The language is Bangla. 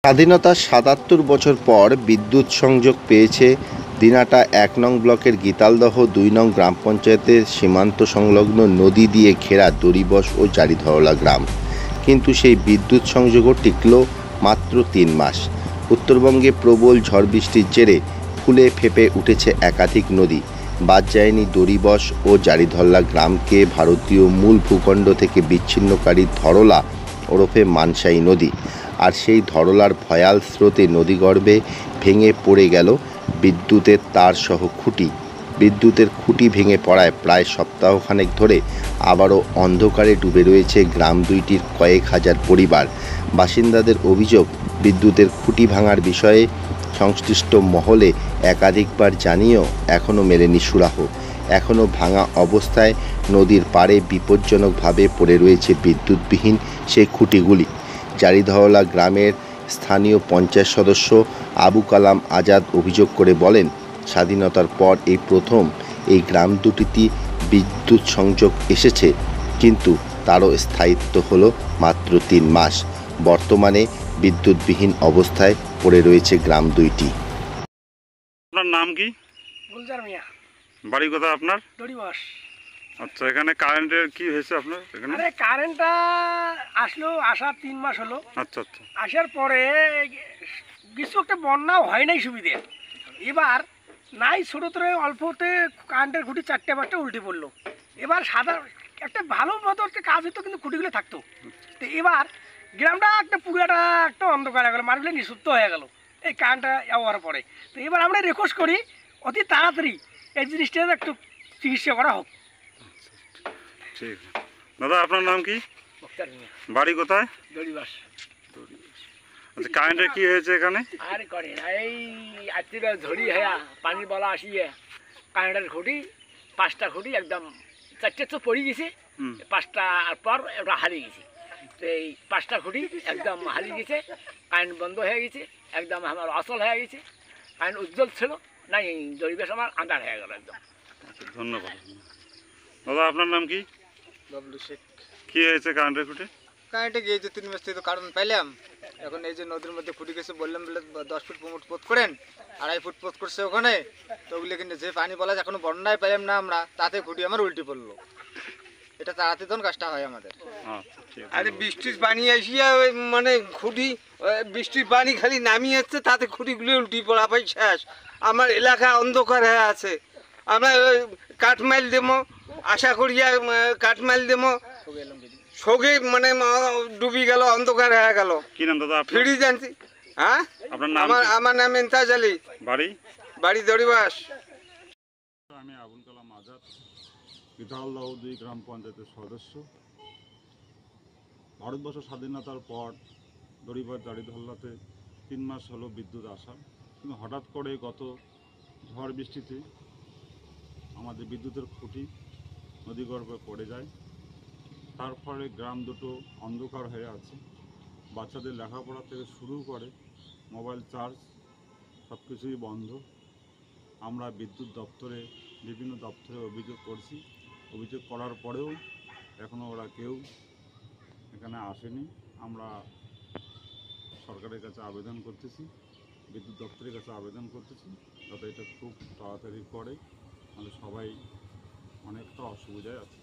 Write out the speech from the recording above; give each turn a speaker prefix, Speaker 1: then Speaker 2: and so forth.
Speaker 1: স্বাধীনতার ৭৭ বছর পর বিদ্যুৎ সংযোগ পেয়েছে দিনাটা ১ নং ব্লকের গীতালদহ ২ নং গ্রাম পঞ্চায়েতের সীমান্ত সংলগ্ন নদী দিয়ে ঘেরা দড়িবশ ও জারিধরলা গ্রাম। কিন্তু সেই বিদ্যুৎ সংযোগও টিকল মাত্র ৩ মাস। উত্তরবঙ্গে প্রবল ঝড় বৃষ্টির জেরে ফুলে ফেঁপে উঠেছে একাধিক নদী। বাদ যায়নি দড়িবশ ও জারিধরলা গ্রামকে ভারতীয় মূল ভূখণ্ড থেকে বিচ্ছিন্নকারী ধরলা ওরফে মানসাই নদী। আর সেই ধরলার ভয়াল স্রোতে নদীগর্ভে ভেঙে পড়ে গেল বিদ্যুতের তারসহ খুঁটি। বিদ্যুতের খুঁটি ভেঙে পড়ায় প্রায় সপ্তাহখানেক ধরে আবারও অন্ধকারে ডুবে রয়েছে গ্রাম দুইটির কয়েক হাজার পরিবার। বাসিন্দাদের অভিযোগ, বিদ্যুতের খুঁটি ভাঙার বিষয়ে সংশ্লিষ্ট মহলে একাধিকবার জানিয়েও এখনও মেলেনি সুরাহ। এখনও ভাঙা অবস্থায় নদীর পাড়ে বিপজ্জনকভাবে পড়ে রয়েছে বিদ্যুৎবিহীন সেই খুঁটিগুলি। জারিধরলা গ্রামের স্থানীয় পঞ্চায়েত সদস্য আবু কালাম আজাদ অভিযোগ করে বলেন, স্বাধীনতার পর এই প্রথম এই গ্রাম দুটিতে বিদ্যুৎ সংযোগ এসেছে, কিন্তু তারও স্থায়িত্ব হলো মাত্র ৩ মাস। বর্তমানে বিদ্যুৎবিহীন অবস্থায় পড়ে রয়েছে গ্রাম দুইটি।
Speaker 2: আপনার নাম কি?
Speaker 3: গুলজার মিয়া।
Speaker 2: বাড়ি কোথায় আপনার?
Speaker 3: দড়িবাস।
Speaker 2: আচ্ছা, এখানে কারেন্টের কি হয়েছে আপনার এখানে?
Speaker 3: আরে কারেন্টটা আসার ৩ মাস হলো।
Speaker 2: আচ্ছা আচ্ছা।
Speaker 3: আসার পরে কিছু একটা বন্যাও হয় নাই সুবিধে। এবার নাই ছোটো করে অল্পতে কারেন্টের খুঁটি ৪-৫টা উল্টে পড়লো। এবার সাদা একটা ভালো মতো একটা কাজ হতো, কিন্তু খুঁটিগুলো থাকতো। তো এবার গ্রামটা একটা পুরাটা একটা অন্ধকার হয়ে গেলো, মানুষগুলো নিঃসুপ্ত হয়ে গেল এই কারেন্টটা হওয়ার পরে। তো এবার আমরা রিকোয়েস্ট করি অতি তাড়াতাড়ি এই জিনিসটা একটু চিকিৎসা করা হোক।
Speaker 2: ঠিক দাদা, আপনার নাম কি?
Speaker 3: মুক্তার মিয়া।
Speaker 2: বাড়ি কোথায়?
Speaker 3: দড়িবাস।
Speaker 2: আচ্ছা, কারেন্টের কি হয়েছে এখানে?
Speaker 3: আর করে এই আজকে ঝড়ি হ্যাঁ পানি বলা আসিয়ে কারেন্টের খুঁটি 5টা খুঁটি একদম 4টে তো পড়ে গেছে, 5টার পর ওটা হারিয়ে গেছে। তো এই 5টা খুঁটি একদম হারিয়ে গেছে, কারেন্ট বন্ধ হয়ে গেছে, একদম আমার অচল হয়ে গেছে। কারেন্ট উজ্জ্বল ছিল না, এই দড়িবাস আমার আন্ধার হয়ে গেল একদম।
Speaker 2: ধন্যবাদ দাদা। আপনার নাম কি?
Speaker 4: বাবলু শেখ।
Speaker 2: কি হয়েছে কারেন্টের খুঁটে?
Speaker 4: কারেন্টে গিয়ে যে 3 মাস থেকে তো কারণ পাইলাম, এখন এই যে নদীর মধ্যে ফুটে গেছে, বললাম বলে 10 ফুট 15 ফুট পোত করেন, 2.5 ফুট পোত করছে ওখানে। তো ওগুলো কিন্তু যে পানি বলা যায় এখনো বন্যায় পাইলাম না আমরা, তাতে খুঁটি আমার উল্টে পড়লো। এটা তাড়াতাড়ি তখন কাজটা হয় আমাদের।
Speaker 2: আচ্ছা ঠিক আছে।
Speaker 5: আরে বৃষ্টির পানি আসিয়া মানে খুঁটি বৃষ্টির পানি খালি নামিয়ে যাচ্ছে, তাতে খুঁটিগুলো উল্টি পড়া পাই শেষ। আমার এলাকা অন্ধকার হয়ে আছে। আমরা কাঠমাইল দেবো আশা করিয়া কাঠমাইল দেবো সগে মানে ডুবি গেল, অন্ধকার হয়ে গেল।
Speaker 2: কি নাম দাদা আপনার?
Speaker 5: ফিরি জানছি। হ্যাঁ,
Speaker 2: আপনার নাম?
Speaker 5: আমার নাম ইমতাজ আলী।
Speaker 2: বাড়ি?
Speaker 5: বাড়ি দড়িবাস।
Speaker 2: আমি আবুল কালাম আজাদ, গীতালদহ ২ গ্রাম পঞ্চায়েতের সদস্য। ভারতবর্ষ স্বাধীনতার পর দড়িবাস জারিধরলাতে ৩ মাস হলো বিদ্যুৎ আসা, কিন্তু হঠাৎ করে গত ঝড় বৃষ্টিতে আমাদের বিদ্যুতের খুঁটি নদীগর্ভে পড়ে যায়। তার ফলে গ্রাম দুটো অন্ধকার হয়ে আছে। বাচ্চাদের লেখাপড়া থেকে শুরু করে মোবাইল চার্জ সব কিছুই বন্ধ। আমরা বিদ্যুৎ দপ্তরে বিভিন্ন দপ্তরে অভিযোগ করছি। অভিযোগ করার পরেও এখনও ওরা কেউ এখানে আসেনি। আমরা সরকারের কাছে আবেদন করতেছি, বিদ্যুৎ দপ্তরের কাছে আবেদন করতেছি, যাতে এটা খুব তাড়াতাড়ি করে, নাহলে সবাই অনেকটা অসুবিধায় আছে।